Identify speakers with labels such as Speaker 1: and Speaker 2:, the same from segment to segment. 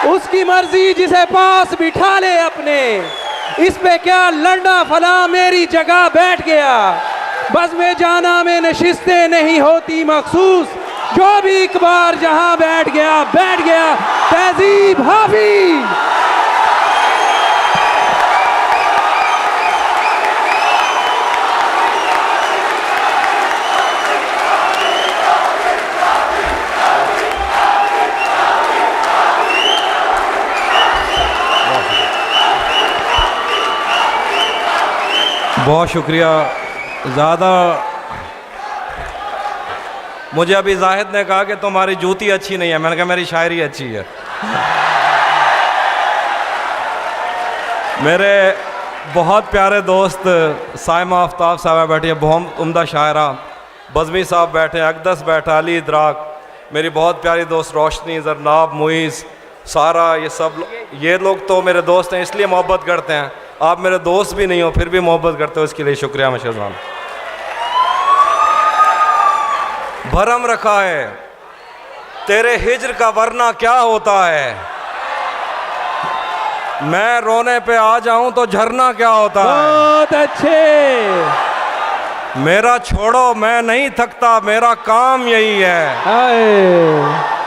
Speaker 1: उसकी मर्जी जिसे पास बिठा ले अपने, इस पे क्या लड़ना फला मेरी जगह बैठ गया। बस में जाना में नशिस्तें नहीं होती मखसूस, जो भी एक बार जहां बैठ गया तहजीब हाफिज।
Speaker 2: बहुत शुक्रिया। ज़्यादा मुझे अभी जाहिद ने कहा कि तुम्हारी जूती अच्छी नहीं है, मैंने कहा मेरी शायरी अच्छी है। मेरे बहुत प्यारे दोस्त साइमा आफ्ताब साहब बैठी है, बहुत उम्दा शायरा। बज़मी साहब बैठे, अकदस बैठा, अली इदराक, मेरी बहुत प्यारी दोस्त रोशनी, जरनाब, मुइज़, सारा, ये लोग तो मेरे दोस्त हैं, इसलिए मोहब्बत करते हैं। आप मेरे दोस्त भी नहीं हो फिर भी मोहब्बत करते हो, इसके लिए शुक्रिया मशहूर। भरम रखा है तेरे हिज्र का वरना क्या होता है, मैं रोने पे आ जाऊं तो झरना क्या होता है।
Speaker 1: बहुत अच्छे।
Speaker 2: मेरा छोड़ो मैं नहीं थकता, मेरा काम यही है,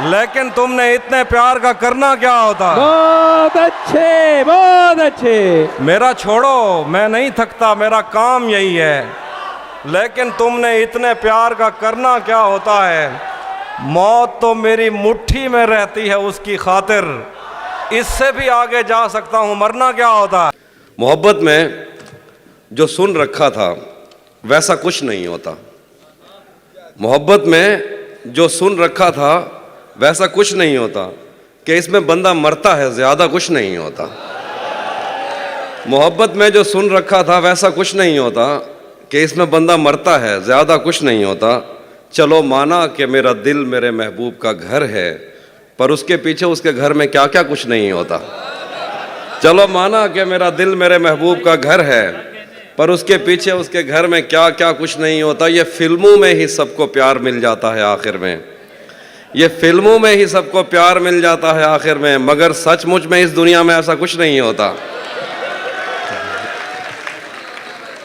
Speaker 2: लेकिन तुमने इतने प्यार का करना क्या होता।
Speaker 1: बहुत अच्छे, बहुत अच्छे।
Speaker 2: मेरा छोड़ो मैं नहीं थकता, मेरा काम यही है, लेकिन तुमने इतने प्यार का करना क्या होता है। मौत तो मेरी मुट्ठी में रहती है उसकी खातिर, इससे भी आगे जा सकता हूँ, मरना क्या होता है। मोहब्बत में जो सुन रखा था वैसा कुछ नहीं होता। मोहब्बत में जो सुन रखा था वैसा कुछ नहीं होता, कि इसमें बंदा मरता है, ज़्यादा कुछ नहीं होता। मोहब्बत में जो सुन रखा था वैसा कुछ नहीं होता, कि इसमें बंदा मरता है, ज़्यादा कुछ नहीं होता। चलो माना कि मेरा दिल मेरे महबूब का घर है, पर उसके पीछे उसके घर में क्या क्या कुछ नहीं होता। चलो माना कि मेरा दिल मेरे महबूब का घर है, पर उसके पीछे उसके घर में क्या क्या कुछ नहीं होता। ये फिल्मों में ही सबको प्यार मिल जाता है आखिर में, ये फिल्मों में ही सबको प्यार मिल जाता है आखिर में, मगर सचमुच में इस दुनिया में ऐसा कुछ नहीं होता।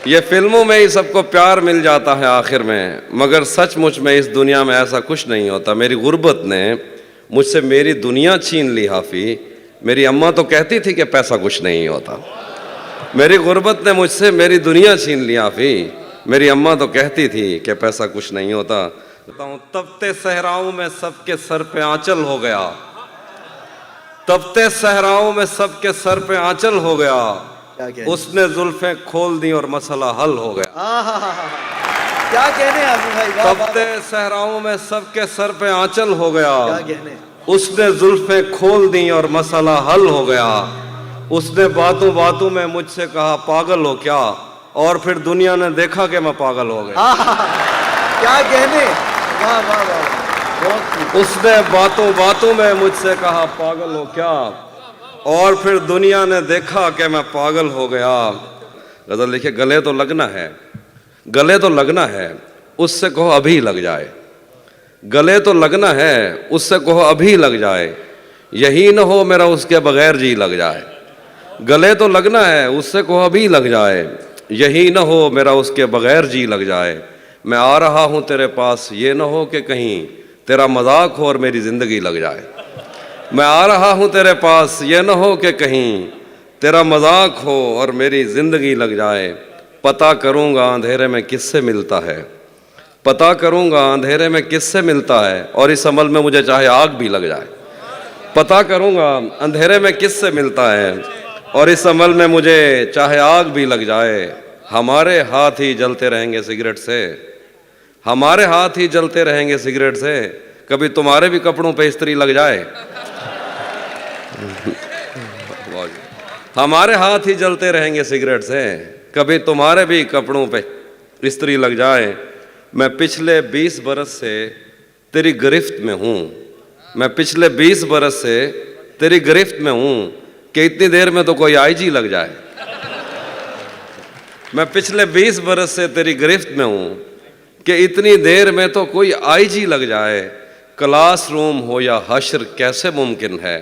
Speaker 2: ये फिल्मों में ही सबको प्यार मिल जाता है आखिर में, मगर सचमुच में इस दुनिया में ऐसा कुछ नहीं होता। मेरी गुर्बत ने मुझसे मेरी दुनिया छीन ली हाफी, मेरी अम्मा तो कहती थी कि पैसा कुछ नहीं होता। मेरी गुर्बत ने मुझसे मेरी दुनिया छीन ली हाफी, मेरी अम्मा तो कहती थी कि पैसा कुछ नहीं होता। बताऊं, तपते सहराओं में सबके सर पे आंचल हो गया, तपते सहराओं में सबके सर पे आंचल हो गया, उसने जुल्फें खोल दी और मसला हल हो गया।
Speaker 3: क्या कहने भाई,
Speaker 2: तपते सहराओं में सबके सर पे आंचल हो गया,
Speaker 3: क्या कहने,
Speaker 2: उसने जुल्फें खोल दी और मसला हल हो गया। उसने बातों बातों में मुझसे कहा पागल हो क्या, और फिर दुनिया ने देखा कि मैं पागल हो गया।
Speaker 3: क्या कहने, वाह वाह वाह।
Speaker 2: उसने बातों बातों में मुझसे कहा पागल हो क्या, और फिर दुनिया ने देखा कि मैं पागल हो गया। गजल लिखे, गले तो लगना है, गले तो लगना है, उससे कहो अभी लग जाए। गले तो लगना है, उससे कहो अभी लग जाए, यही न हो मेरा उसके बगैर जी लग जाए। गले तो लगना है, उससे कहो अभी लग जाए, यही न हो मेरा उसके बगैर जी लग जाए। मैं आ रहा हूँ तेरे पास, ये न हो कि कहीं तेरा मजाक हो और मेरी ज़िंदगी लग जाए। मैं आ रहा हूँ तेरे पास, ये न हो कि कहीं तेरा मजाक हो और मेरी ज़िंदगी लग जाए। पता करूँगा अंधेरे में किससे मिलता है, पता करूँगा अंधेरे में किससे मिलता है, और इस अमल में मुझे चाहे आग भी लग जाए। पता करूँगा अंधेरे में किससे मिलता है, और इस अमल में मुझे चाहे आग भी लग जाए। हमारे हाथ ही जलते रहेंगे सिगरेट से, हमारे हाथ ही जलते रहेंगे सिगरेट से, कभी तुम्हारे भी कपड़ों पे इस्त्री लग जाए। हमारे हाथ ही जलते रहेंगे सिगरेट से, कभी तुम्हारे भी कपड़ों पे इस्त्री लग जाए। मैं पिछले 20 बरस से तेरी गिरफ्त में हूँ, मैं पिछले 20 बरस से तेरी गिरफ्त में हूँ, कि इतनी देर में तो कोई आईजी लग जाए। मैं पिछले 20 बरस से तेरी गिरफ्त में हूँ, कि इतनी देर में तो कोई आईजी लग जाए। क्लासरूम हो या हश्र कैसे मुमकिन है,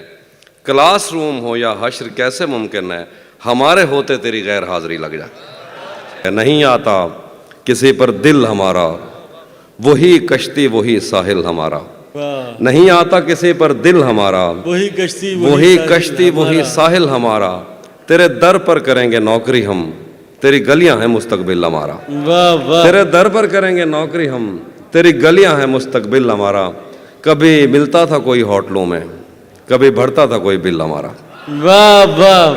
Speaker 2: क्लासरूम हो या हश्र कैसे मुमकिन है, हमारे होते तेरी गैर हाजिरी लग जाए। नहीं आता किसी पर दिल हमारा, वही कश्ती वही साहिल हमारा।
Speaker 4: वाह,
Speaker 2: नहीं आता किसी पर दिल हमारा,
Speaker 4: वही कश्ती
Speaker 2: वही कश्ती वही साहिल हमारा। तेरे दर पर करेंगे नौकरी हम, तेरी गलियां हैं मुस्तकबिल हमारा।
Speaker 4: वाह वाह,
Speaker 2: तेरे दर पर करेंगे नौकरी हम, तेरी गलियां हैं मुस्तकबिल हमारा। कभी मिलता था कोई होटलों में, कभी बढ़ता था कोई बिल हमारा।
Speaker 4: वाह वाह,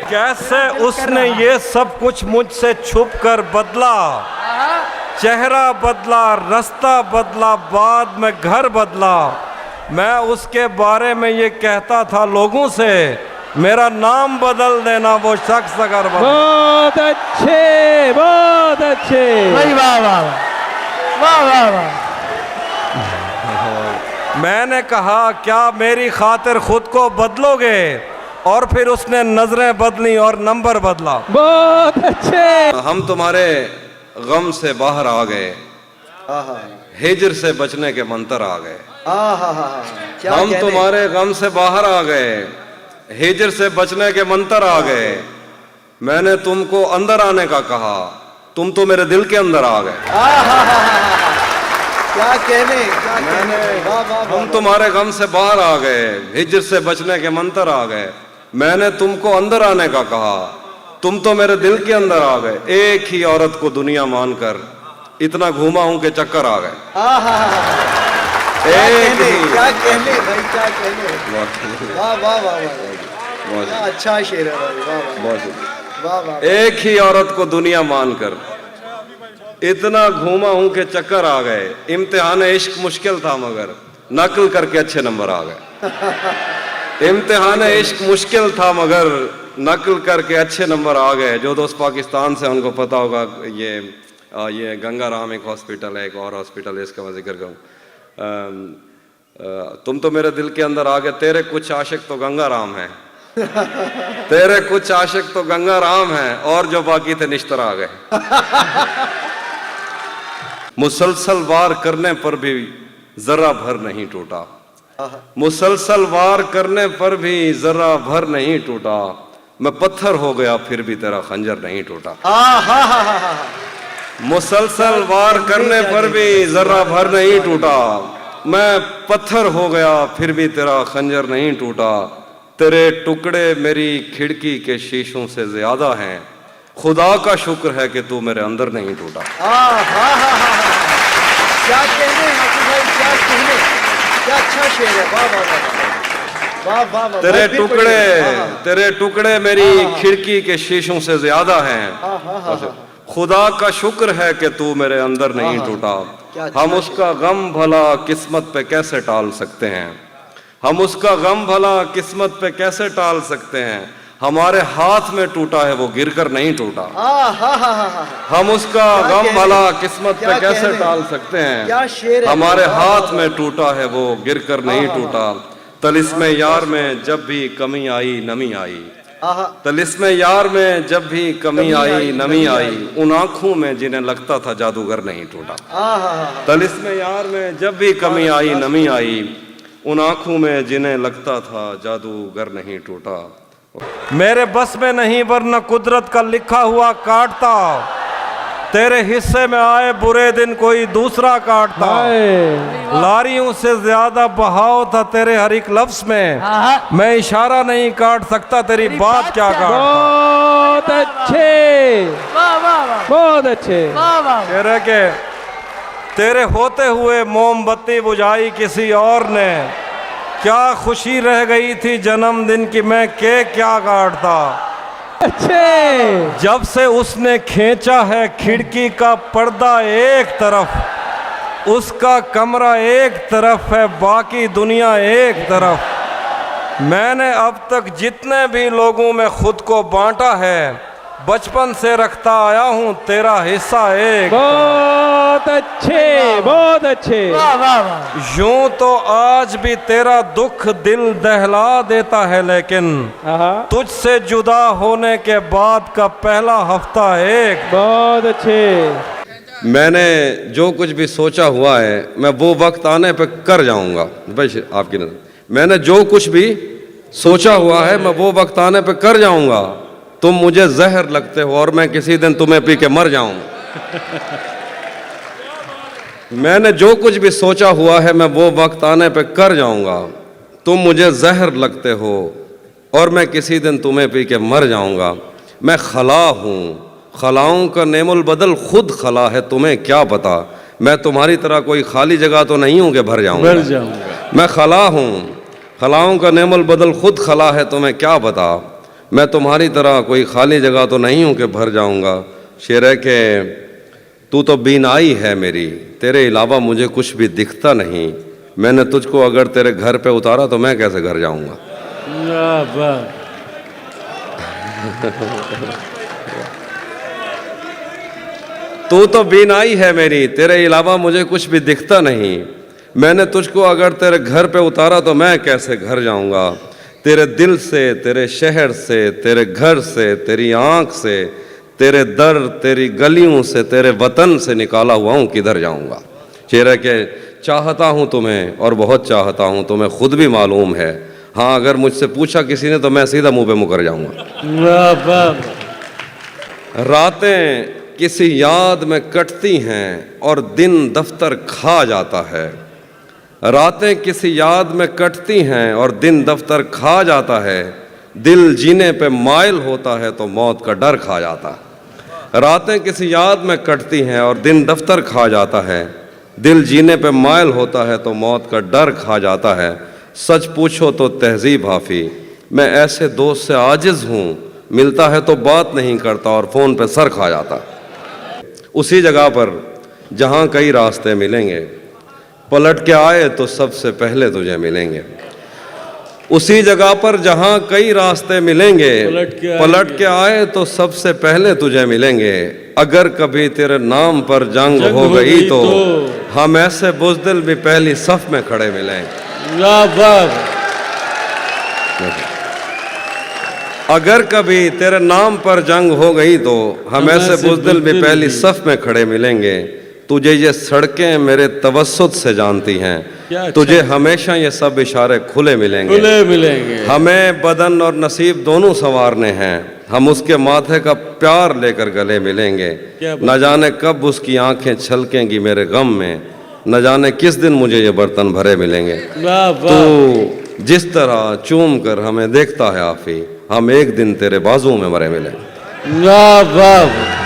Speaker 5: कैसे उसने ये सब कुछ मुझसे छुप कर बदला, चेहरा बदला, रास्ता बदला, बाद में घर बदला। मैं उसके बारे में ये कहता था लोगों से, मेरा नाम बदल देना वो शख्स अगर बदल।
Speaker 1: बहुत अच्छे, बहुत अच्छे।
Speaker 4: वाह वाह वाह वाह वाह,
Speaker 5: मैंने कहा क्या मेरी खातिर खुद को बदलोगे, और फिर उसने नजरें बदली और नंबर बदला।
Speaker 1: बहुत अच्छे।
Speaker 2: हम तुम्हारे गम से बाहर आ गए,
Speaker 3: आहा
Speaker 2: हिजर से बचने के मंतर आ गए।
Speaker 3: आहा क्या
Speaker 2: हम
Speaker 3: कहने।
Speaker 2: तुम्हारे गम से बाहर आ गए, हिजर से बचने के मंतर आ गए। मैंने तुमको अंदर आने का कहा, तुम तो मेरे दिल के अंदर आ गए।
Speaker 3: क्या कहने, क्या कहने। वाह वाह वाह,
Speaker 2: हम तुम्हारे गम से बाहर आ गए, हिजर से बचने के मंतर आ गए। मैंने तुमको अंदर आने का कहा, तुम तो मेरे दिल के अंदर आ गए। एक ही औरत को दुनिया मानकर इतना घूमा हूं कि चक्कर आ गए।
Speaker 3: आहा क्या
Speaker 2: एक
Speaker 3: कहने,
Speaker 2: ही।
Speaker 3: क्या कहने भाई, क्या कहने। वाह वाह वाह वाह, क्या अच्छा शेर है भाई। वाह वाह वाह वाह।
Speaker 2: एक ही औरत को दुनिया मानकर इतना घूमा हूं कि चक्कर आ गए। इम्तिहान इश्क मुश्किल था मगर नकल करके अच्छे नंबर आ गए। इम्तिहान इश्क मुश्किल था मगर नकल करके अच्छे नंबर आ गए। जो दोस्त पाकिस्तान से उनको पता होगा, ये गंगा राम एक हॉस्पिटल है, एक और हॉस्पिटल है, इसका मैं जिक्र करूँ। तुम तो मेरे दिल के अंदर आ गए। तेरे कुछ आशिक तो गंगा राम हैं, तेरे कुछ आशिक तो गंगा राम हैं, और जो बाकी थे निश्तर आ गए। मुसलसल वार करने पर भी जरा भर नहीं टूटा, मुसलसल वार करने पर भी जरा भर नहीं टूटा। मैं पत्थर हो गया फिर भी तेरा खंजर नहीं टूटा। मुसलसल वार करने पर भी जरा भर नहीं टूटा। मैं पत्थर हो गया फिर भी तेरा खंजर नहीं टूटा। तेरे टुकड़े मेरी खिड़की के शीशों से ज्यादा हैं, खुदा का शुक्र है कि तू मेरे अंदर नहीं टूटा।
Speaker 3: क्या कहने हाफिज भाई, क्या कहने। क्या अच्छा शेर है। वाह वाह वाह वाह वाह वाह।
Speaker 2: तेरे
Speaker 3: भाई, फिर
Speaker 2: टुकड़े,
Speaker 3: पढ़िए।
Speaker 2: तेरे टुकड़े मेरी खिड़की के शीशों से ज्यादा हैं, खुदा का शुक्र है कि तू मेरे अंदर नहीं टूटा।
Speaker 3: क्या अच्छा
Speaker 2: हम उसका गम भला किस्मत पे कैसे टाल सकते हैं, हम उसका गम भला किस्मत पे कैसे टाल सकते हैं। हमारे हाथ में टूटा है वो गिरकर नहीं टूटा। हम उसका
Speaker 3: क्या
Speaker 2: गम
Speaker 3: कहने,
Speaker 2: भला किस्मत पे
Speaker 3: क्या
Speaker 2: कैसे
Speaker 3: कहने।
Speaker 2: टाल सकते
Speaker 3: क्या
Speaker 2: हैं।
Speaker 3: शेर है।
Speaker 2: हमारे
Speaker 3: वाह,
Speaker 2: हाथ
Speaker 3: वाह,
Speaker 2: में टूटा है वो गिरकर नहीं टूटा। तलिस्मे यार में जब भी कमी आई नमी आई, तलिस्मे यार में जब भी कमी आई नमी आई। उन आंखों में जिन्हें लगता था जादूगर नहीं टूटा। तलिस्मे यार में जब भी कमी आई नमी आई, उन आंखों में जिन्हें लगता था जादूगर नहीं टूटा।
Speaker 5: मेरे बस में नहीं वरना कुदरत का लिखा हुआ काटता, तेरे हिस्से में आए बुरे दिन कोई दूसरा काटता। लारियों से ज्यादा बहाव था तेरे हर एक लफ्ज में, मैं इशारा नहीं काट सकता तेरी बात क्या काटता।
Speaker 1: बहुत अच्छे, बहुत अच्छे।
Speaker 5: कह रहे के तेरे होते हुए मोमबत्ती बुझाई किसी और ने, क्या खुशी रह गई थी जन्मदिन की मैं केक क्या काटता।
Speaker 1: अच्छे।
Speaker 5: जब से उसने खींचा है खिड़की का पर्दा एक तरफ, उसका कमरा एक तरफ है बाकी दुनिया एक तरफ। मैंने अब तक जितने भी लोगों में खुद को बांटा है, बचपन से रखता आया हूँ तेरा हिस्सा एक।
Speaker 1: बहुत अच्छे, बहुत अच्छे।
Speaker 5: यूं तो आज भी तेरा दुख दिल दहला देता है, लेकिन तुझसे जुदा होने के बाद का पहला हफ्ता एक।
Speaker 1: बहुत अच्छे।
Speaker 2: मैंने जो कुछ भी सोचा हुआ है मैं वो वक्त आने पे कर जाऊंगा। भाई आपकी नजर, मैंने जो कुछ भी सोचा हुआ है मैं वो वक्त आने पे कर जाऊंगा, तुम मुझे जहर लगते हो और मैं किसी दिन तुम्हें पी के मर जाऊंगा। मैंने जो कुछ भी सोचा हुआ है मैं वो वक्त आने पे कर जाऊंगा, तुम मुझे जहर लगते हो और मैं किसी दिन तुम्हें पी के मर जाऊंगा। मैं खला हूँ, खलाओं का नेमुल बदल खुद खला है, तुम्हें क्या पता मैं तुम्हारी तरह कोई खाली जगह तो नहीं हूँ कि भर जाऊंगा। मैं खला हूँ, खलाओं का नेमुल बदल खुद खला है, तुम्हें क्या पता मैं तुम्हारी तरह कोई खाली जगह तो नहीं हूँ कि भर जाऊंगा। शेर है कि तू तो बीनाई है मेरी, तेरे अलावा मुझे कुछ भी दिखता नहीं। मैंने तुझको अगर तेरे घर पे उतारा तो मैं कैसे घर जाऊंगा।
Speaker 4: वाह वाह।
Speaker 2: तू तो बीनाई है मेरी, तेरे अलावा मुझे कुछ भी दिखता नहीं। मैंने तुझको अगर तेरे घर पे उतारा तो मैं कैसे घर जाऊंगा। तेरे दिल से, तेरे शहर से, तेरे घर से, तेरी आंख से, तेरे दर, तेरी गलियों से, तेरे वतन से निकाला हुआ हूँ, किधर जाऊंगा। शेर के चाहता हूँ तुम्हें और बहुत चाहता हूँ, तुम्हें खुद भी मालूम है। हाँ, अगर मुझसे पूछा किसी ने तो मैं सीधा मुंह पे मुकर जाऊंगा।
Speaker 4: वाह वाह।
Speaker 2: रातें किसी याद में कटती हैं और दिन दफ्तर खा जाता है। रातें किसी याद में कटती हैं और दिन दफ्तर खा जाता है। दिल जीने पे माइल होता है तो मौत का डर खा जाता है। रातें किसी याद में कटती हैं और दिन दफ्तर खा जाता है। दिल जीने पे माइल होता है तो मौत का डर खा जाता है। सच पूछो तो तहजीब हाफी, मैं ऐसे दोस्त से आजिज हूँ, मिलता है तो बात नहीं करता और फ़ोन पे सर खा जाता। उसी जगह पर जहाँ कई रास्ते मिलेंगे, पलट के आए तो सबसे पहले तुझे मिलेंगे। उसी जगह पर जहाँ कई रास्ते मिलेंगे, पलट के आए तो सबसे पहले तुझे मिलेंगे। अगर कभी तेरे नाम पर जंग हो गई तो हम ऐसे बुज़दिल भी पहली सफ में खड़े मिलेंगे।
Speaker 4: वाह वाह।
Speaker 2: अगर कभी तेरे नाम पर जंग हो गई तो हम ऐसे बुज़दिल भी पहली सफ में खड़े मिलेंगे। तुझे ये सड़कें मेरे तवस्सुत से जानती हैं, तुझे हमेशा ये सब इशारे खुले मिलेंगे। हमें बदन और नसीब दोनों संवारने हैं, हम उसके माथे का प्यार लेकर गले मिलेंगे। न जाने कब उसकी आंखें छलकेंगी मेरे गम में, न जाने किस दिन मुझे ये बर्तन भरे मिलेंगे। तो जिस तरह चूम कर हमें देखता है आफी, हम एक दिन तेरे बाजुओं में भरे मिलेंगे।
Speaker 4: वाह वाह।